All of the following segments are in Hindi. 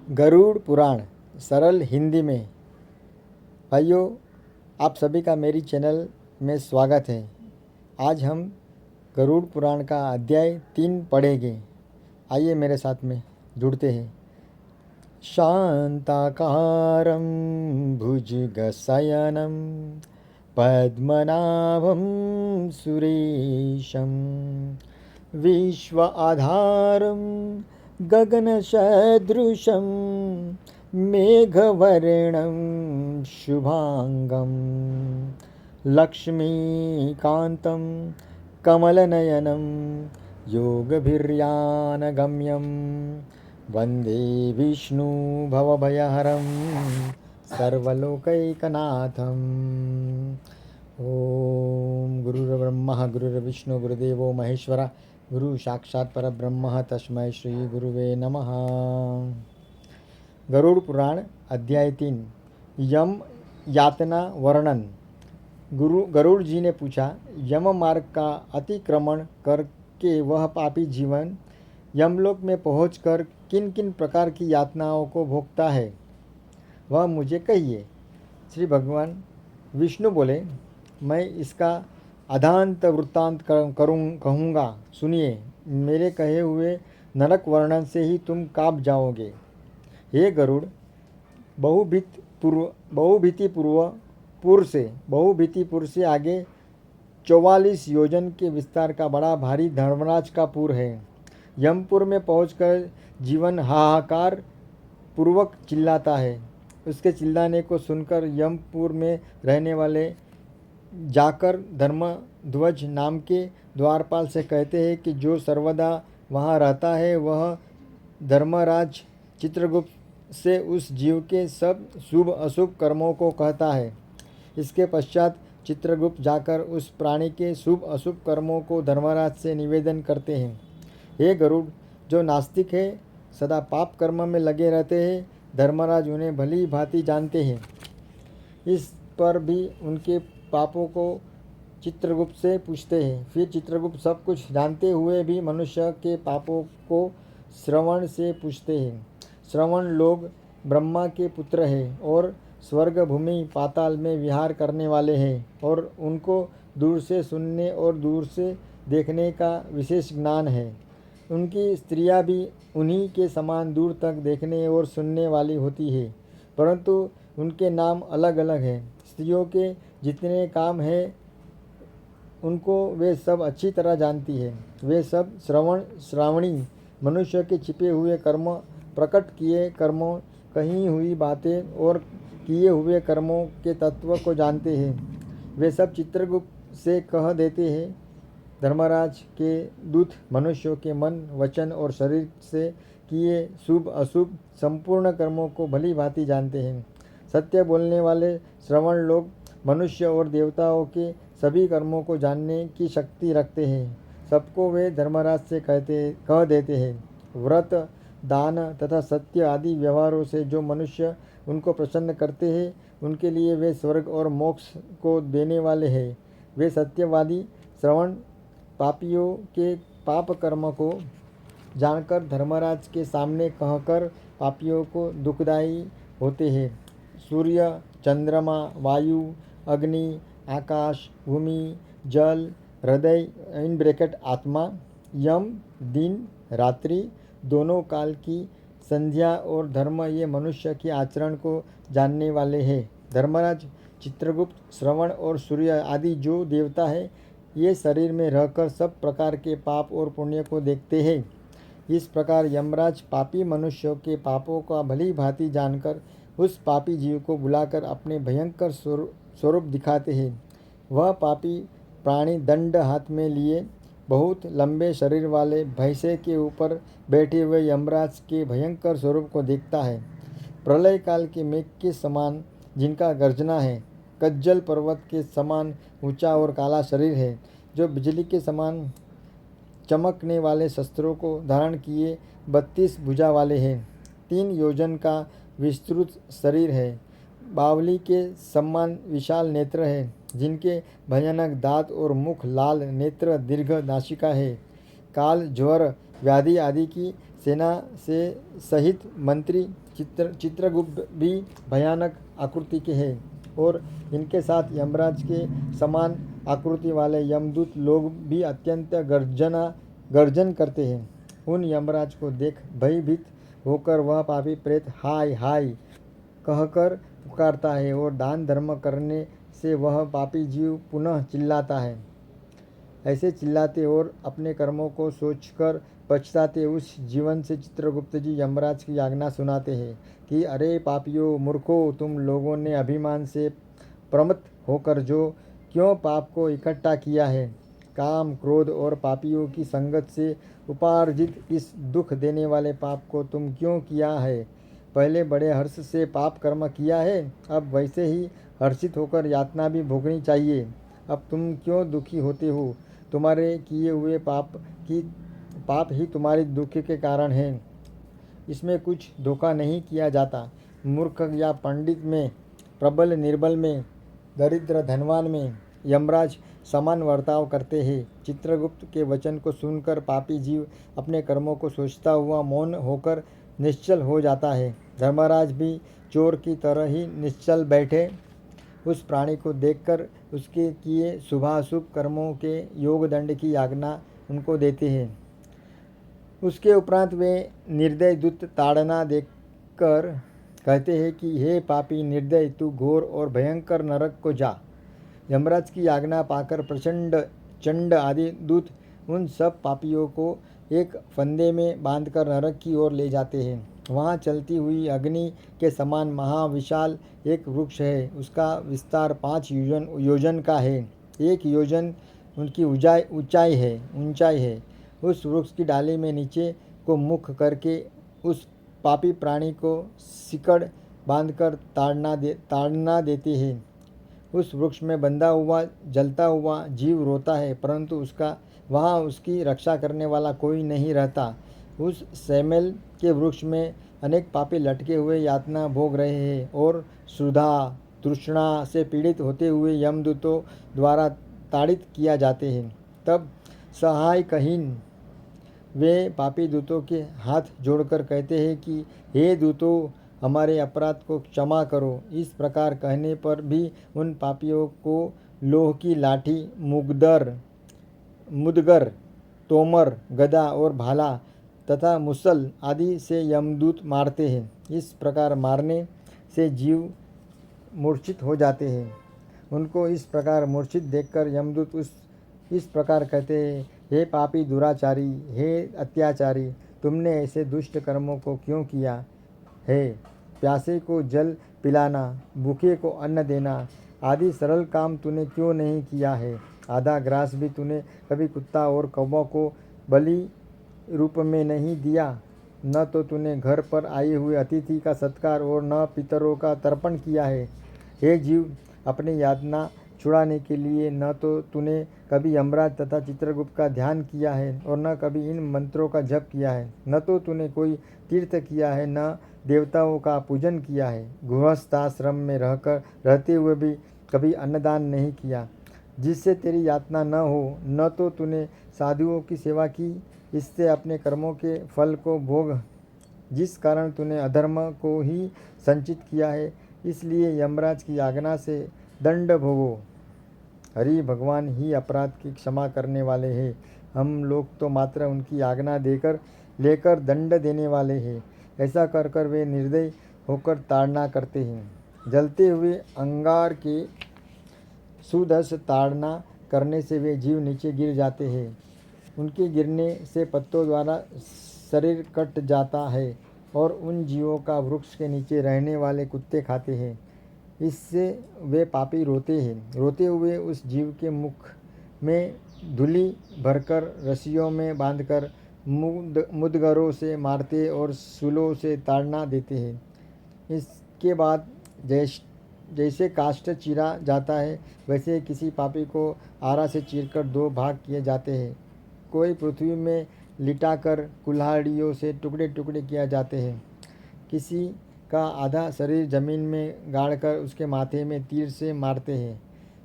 गरुड़ पुराण सरल हिंदी में। भाइयों, आप सभी का मेरी चैनल में स्वागत है। आज हम गरुड़ पुराण का अध्याय 3 पढ़ेंगे। आइए मेरे साथ में जुड़ते हैं। शांताकारं भुजगशयनं पद्मनाभं सुरेशं विश्व आधारं गगनसदृशं मेघवर्णं शुभांगं लक्ष्मीकान्तं कमलनयनं योगभिर्यानगम्यं वन्दे विष्णु भवभयहरं सर्वलोकैकनाथम्। ओम गुरुर्ब्रह्मा गुरुर्विष्णु गुरुदेवो महेश्वरा गुरु साक्षात् परब्रह्म तस्मै श्री गुरुवे नमः। गरुड़ पुराण अध्याय 3 यम यातना वर्णन। गरुड़ जी ने पूछा, यम मार्ग का अतिक्रमण करके वह पापी जीवन यमलोक में पहुंचकर किन किन प्रकार की यातनाओं को भोगता है, वह मुझे कहिए। श्री भगवान विष्णु बोले, मैं इसका अधांत वृत्तांत कहूँगा, सुनिए। मेरे कहे हुए नरक वर्णन से ही तुम काँप जाओगे। हे गरुड़, बहुभीतिपुर से आगे 44 योजन के विस्तार का बड़ा भारी धर्मराज का पुर है। यमपुर में पहुंचकर जीवन हाहाकार पूर्वक चिल्लाता है। उसके चिल्लाने को सुनकर यमपुर में रहने वाले जाकर धर्मध्वज नाम के द्वारपाल से कहते हैं कि जो सर्वदा वहाँ रहता है वह धर्मराज चित्रगुप्त से उस जीव के सब शुभ अशुभ कर्मों को कहता है। इसके पश्चात चित्रगुप्त जाकर उस प्राणी के शुभ अशुभ कर्मों को धर्मराज से निवेदन करते हैं। हे गरुड़, जो नास्तिक है, सदा पाप कर्म में लगे रहते हैं, धर्मराज उन्हें भली भांति जानते हैं। इस पर भी उनके पापों को चित्रगुप्त से पूछते हैं। फिर चित्रगुप्त सब कुछ जानते हुए भी मनुष्य के पापों को श्रवण से पूछते हैं। श्रवण लोग ब्रह्मा के पुत्र हैं और स्वर्ग भूमि पाताल में विहार करने वाले हैं, और उनको दूर से सुनने और दूर से देखने का विशेष ज्ञान है। उनकी स्त्रियां भी उन्हीं के समान दूर तक देखने और सुनने वाली होती है, परंतु उनके नाम अलग अलग हैं। स्त्रियों के जितने काम हैं उनको वे सब अच्छी तरह जानती है। वे सब श्रावणी मनुष्य के छिपे हुए कर्म, प्रकट किए कर्मों, कही हुई बातें और किए हुए कर्मों के तत्व को जानते हैं। वे सब चित्रगुप्त से कह देते हैं। धर्मराज के दूत मनुष्यों के मन, वचन और शरीर से किए शुभ अशुभ संपूर्ण कर्मों को भली भांति जानते हैं। सत्य बोलने वाले श्रवण लोग मनुष्य और देवताओं के सभी कर्मों को जानने की शक्ति रखते हैं। सबको वे धर्मराज से कह देते हैं। व्रत, दान तथा सत्य आदि व्यवहारों से जो मनुष्य उनको प्रसन्न करते हैं, उनके लिए वे स्वर्ग और मोक्ष को देने वाले हैं। वे सत्यवादी श्रवण पापियों के पाप कर्म को जानकर धर्मराज के सामने कहकर पापियों को दुखदायी होते हैं। सूर्य, चंद्रमा, वायु, अग्नि, आकाश, भूमि, जल, हृदय आत्मा, यम, दिन रात्रि, दोनों काल की संध्या और धर्म, ये मनुष्य के आचरण को जानने वाले हैं। धर्मराज, चित्रगुप्त, श्रवण और सूर्य आदि जो देवता है, ये शरीर में रहकर सब प्रकार के पाप और पुण्य को देखते हैं। इस प्रकार यमराज पापी मनुष्यों के पापों का भली भांति जानकर उस पापी जीव को बुलाकर अपने भयंकर स्वरूप दिखाते हैं। वह पापी प्राणी दंड हाथ में लिए बहुत लंबे शरीर वाले भैंसे के ऊपर बैठे हुए यमराज के भयंकर स्वरूप को देखता है। प्रलय काल के मेघ के समान जिनका गर्जना है, कज्जल पर्वत के समान ऊंचा और काला शरीर है, जो बिजली के समान चमकने वाले शस्त्रों को धारण किए 32 भुजा वाले हैं। 3 योजन का विस्तृत शरीर है। बावली के समान विशाल नेत्र है, जिनके भयानक दांत और मुख, लाल नेत्र, दीर्घ नासिका है। काल, ज्वर, व्याधि आदि की सेना से सहित मंत्री चित्रगुप्त भी भयानक आकृति के हैं और इनके साथ यमराज के समान आकृति वाले यमदूत लोग भी अत्यंत गर्जन करते हैं। उन यमराज को देख भयभीत होकर वह पापी प्रेत हाय हाय कहकर पुकारता है और दान धर्म करने से वह पापी जीव पुनः चिल्लाता है। ऐसे चिल्लाते और अपने कर्मों को सोचकर पछताते उस जीवन से चित्रगुप्त जी यमराज की आज्ञा सुनाते हैं कि अरे पापियों मूर्खों, तुम लोगों ने अभिमान से प्रमत्त होकर जो क्यों पाप को इकट्ठा किया है, काम क्रोध और पापियों की संगत से उपार्जित इस दुख देने वाले पाप को तुम क्यों किया है। पहले बड़े हर्ष से पाप कर्म किया है, अब वैसे ही हर्षित होकर यातना भी भोगनी चाहिए। अब तुम क्यों दुखी होते हो? तुम्हारे किए हुए पाप ही तुम्हारी दुख के कारण हैं। इसमें कुछ धोखा नहीं किया जाता। मूर्ख या पंडित में, प्रबल निर्बल में, दरिद्र धनवान में यमराज समान वर्ताव करते हैं। चित्रगुप्त के वचन को सुनकर पापी जीव अपने कर्मों को सोचता हुआ मौन होकर निश्चल हो जाता है। धर्मराज भी चोर की तरह ही निश्चल बैठे उस प्राणी को देखकर उसके किए शुभाशुभ कर्मों के योग दंड की आज्ञा उनको देते हैं। उसके उपरांत वे निर्दय दूत ताड़ना देकर कहते हैं कि हे पापी निर्दय, तू घोर और भयंकर नरक को जा। यमराज की आज्ञा पाकर प्रचंड चंड आदि दूत उन सब पापियों को एक फंदे में बांधकर नरक की ओर ले जाते हैं। वहाँ चलती हुई अग्नि के समान महाविशाल एक वृक्ष है। उसका विस्तार 5 योजन का है। 1 योजन उनकी ऊंचाई है। उस वृक्ष की डाली में नीचे को मुख करके उस पापी प्राणी को सिकड़ बांधकर ताड़ना देते हैं। उस वृक्ष में बंधा हुआ जलता हुआ जीव रोता है, परंतु वहाँ उसकी रक्षा करने वाला कोई नहीं रहता। उस सैमेल के वृक्ष में अनेक पापी लटके हुए यातना भोग रहे हैं और क्षुधा तृष्णा से पीड़ित होते हुए यमदूतों द्वारा ताड़ित किया जाते हैं। तब सहायकहीन वे पापी दूतों के हाथ जोड़कर कहते हैं कि हे दूतों, हमारे अपराध को क्षमा करो। इस प्रकार कहने पर भी उन पापियों को लोह की लाठी, मुदगर, तोमर, गदा और भाला तथा मुसल आदि से यमदूत मारते हैं। इस प्रकार मारने से जीव मूर्छित हो जाते हैं। उनको इस प्रकार मूर्छित देखकर यमदूत इस प्रकार कहते हैं, हे पापी दुराचारी, हे अत्याचारी, तुमने ऐसे दुष्ट कर्मों को क्यों किया है। प्यासे को जल पिलाना, भूखे को अन्न देना आदि सरल काम तूने क्यों नहीं किया है। आधा ग्रास भी तूने कभी कुत्ता और कौवों को बलि रूप में नहीं दिया। न तो तूने घर पर आए हुए अतिथि का सत्कार और न पितरों का तर्पण किया है। हे जीव, अपनी यातना छुड़ाने के लिए न तो तूने कभी यमराज तथा चित्रगुप्त का ध्यान किया है और न कभी इन मंत्रों का जप किया है। न तो तूने कोई तीर्थ किया है, न देवताओं का पूजन किया है। गृहस्थाश्रम में रहते हुए भी कभी अन्नदान नहीं किया, जिससे तेरी यातना न हो। न तो तूने साधुओं की सेवा की, इससे अपने कर्मों के फल को भोग, जिस कारण तूने अधर्म को ही संचित किया है। इसलिए यमराज की आज्ञा से दंड भोगो। हरि भगवान ही अपराध की क्षमा करने वाले हैं। हम लोग तो मात्र उनकी आज्ञा लेकर दंड देने वाले हैं। ऐसा कर कर वे निर्दय होकर ताड़ना करते हैं। जलते हुए अंगार के सुदस ताड़ना करने से वे जीव नीचे गिर जाते हैं। उनके गिरने से पत्तों द्वारा शरीर कट जाता है और उन जीवों का वृक्ष के नीचे रहने वाले कुत्ते खाते हैं। इससे वे पापी रोते हैं। रोते हुए उस जीव के मुख में धूलि भरकर रस्सियों में बांधकर मुदगरों से मारते और सूलों से ताड़ना देते हैं। इसके बाद जैसे काष्ठ चीरा जाता है, वैसे किसी पापी को आरा से चीरकर 2 भाग किए जाते हैं। कोई पृथ्वी में लिटाकर कुल्हाड़ियों से टुकड़े टुकड़े किया जाते हैं। किसी का आधा शरीर जमीन में गाड़कर उसके माथे में तीर से मारते हैं।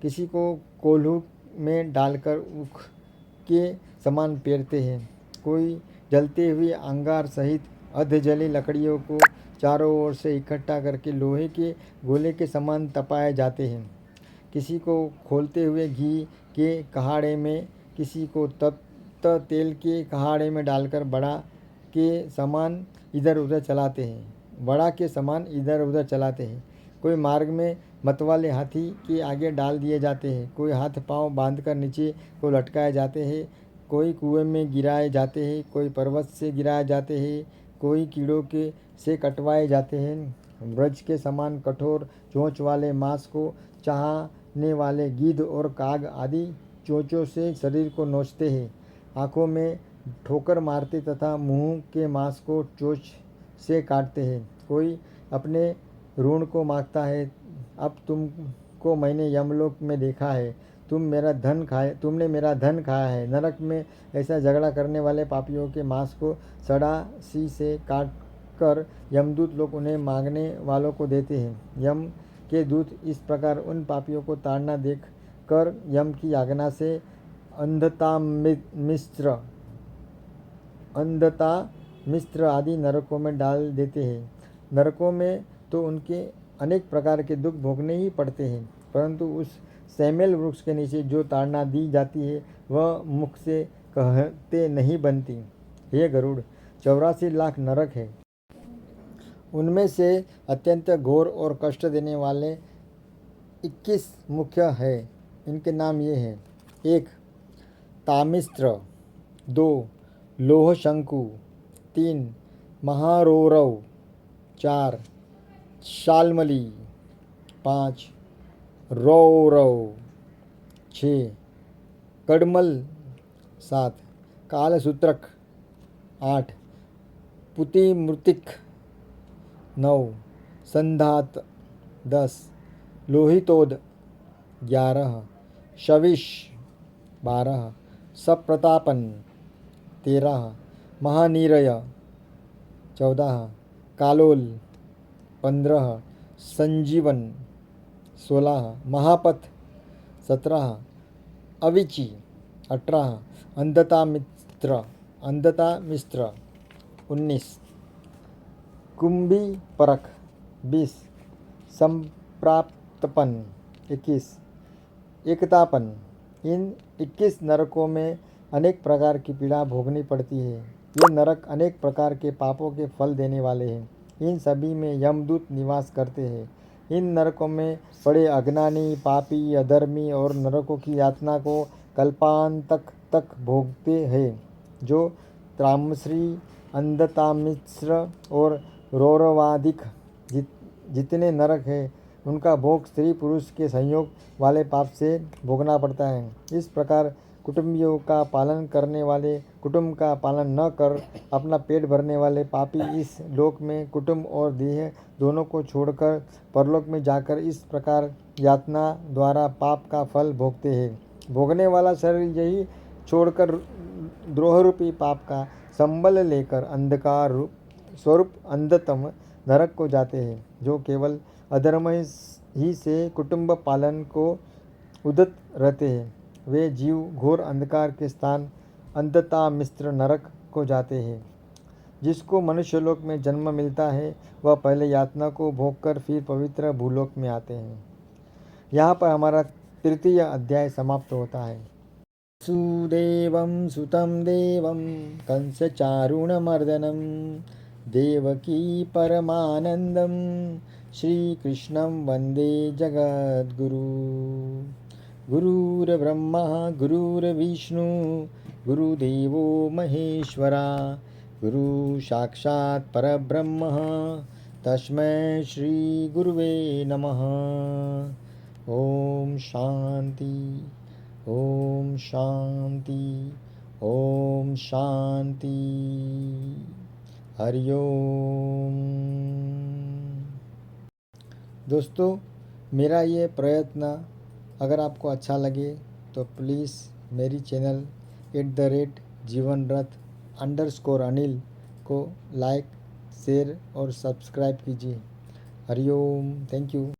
किसी को कोल्हू में डालकर उख के समान पेरते हैं। कोई जलते हुए अंगार सहित अधजली लकड़ियों को चारों ओर से इकट्ठा करके लोहे के गोले के समान तपाए जाते हैं। किसी को खोलते हुए घी के कहाड़े में, किसी को तप्त तेल के कहाड़े में डालकर बड़ा के समान इधर उधर चलाते हैं। कोई मार्ग में मतवाले हाथी के आगे डाल दिए जाते हैं, कोई हाथ पांव बांधकर नीचे को लटकाए जाते हैं, कोई कुएं में गिराए जाते हैं, कोई पर्वत से गिराए जाते हैं, कोई कीड़ों के से कटवाए जाते हैं। ब्रज के समान कठोर चोंच वाले मांस को चाहने वाले गिद्ध और काग आदि चोंचों से शरीर को नोचते हैं। आँखों में ठोकर मारते तथा मुंह के मांस को चोंच से काटते हैं। कोई अपने ऋण को मांगता है, अब तुमको मैंने यमलोक में देखा है, तुमने मेरा धन खाया है। नरक में ऐसा झगड़ा करने वाले पापियों के मांस को सड़ासी से काट कर यमदूत लोग उन्हें मांगने वालों को देते हैं। यम के दूत इस प्रकार उन पापियों को ताड़ना देख कर यम की आज्ञा से अंधता, मिस्र आदि नरकों में डाल देते हैं। नरकों में तो उनके अनेक प्रकार के दुख भोगने ही पड़ते हैं, परंतु उस सैमेल वृक्ष के नीचे जो ताड़ना दी जाती है वह मुख से कहते नहीं बनती। हे गरुड़, 84 लाख नरक है। उनमें से अत्यंत घोर और कष्ट देने वाले 21 मुख्य है। इनके नाम ये हैं: 1. तामिस्त्र, 2. लोहशंकु, 3. महारोरव, 4. शाल्मली, 5. रौरव, 6. कड़मल, 7. कालसूत्रक, 8. पुतिमृतिक, 9. संधात, 10. लोहितोद, 11. शविश, 12. सप्रतापन, 13. महानीरय, 14. कालोल, 15. संजीवन, 16. महापथ, 17. अविची, 18. अंधता मिस्त्र, 19. कुंभी परख, 20. संप्राप्तपन, 21. एकतापन। इन 21 नरकों में अनेक प्रकार की पीड़ा भोगनी पड़ती है। ये नरक अनेक प्रकार के पापों के फल देने वाले हैं। इन सभी में यमदूत निवास करते हैं। इन नरकों में पड़े अज्ञानी, पापी, अधर्मी और नरकों की यातना को कल्पांत तक भोगते हैं। जो तामसी, अंधतामिस्र और रौरवादिक जितने नरक हैं, उनका भोग स्त्री पुरुष के संयोग वाले पाप से भोगना पड़ता है। इस प्रकार कुटुंबियों का पालन करने वाले, कुटुंब का पालन न कर अपना पेट भरने वाले पापी इस लोक में कुटुंब और देह दोनों को छोड़कर परलोक में जाकर इस प्रकार यातना द्वारा पाप का फल भोगते हैं। भोगने वाला शरीर यही छोड़कर द्रोह रूपी पाप का संबल लेकर अंधकार स्वरूप अंधतम नरक को जाते हैं। जो केवल अधर्म ही से कुटुंब पालन को उद्यत रहते हैं, वे जीव घोर अंधकार के स्थान अंधता मिस्र नरक को जाते हैं। जिसको मनुष्यलोक में जन्म मिलता है वह पहले यातना को भोगकर फिर पवित्र भूलोक में आते हैं। यहाँ पर हमारा 3य अध्याय समाप्त होता है। सुदेवं सुतं देवं कंसचारुणमर्दनं देवकी परमानंदं श्रीकृष्णं वंदे जगद्गुरु। गुरुर्ब्रह्मा गुरुर्विष्णु गुरुदेवो महेश्वरा, गुरु साक्षात् परब्रह्म तस्मै श्री गुरुवे नमः। ओम शांति, ओम शांति, ओम शांति। हरि ओम। दोस्तों, मेरा ये प्रयत्न अगर आपको अच्छा लगे तो प्लीज़ मेरी चैनल @जीवनरथ_अनिल को लाइक, शेयर और सब्सक्राइब कीजिए। हरि ओम। Thank you.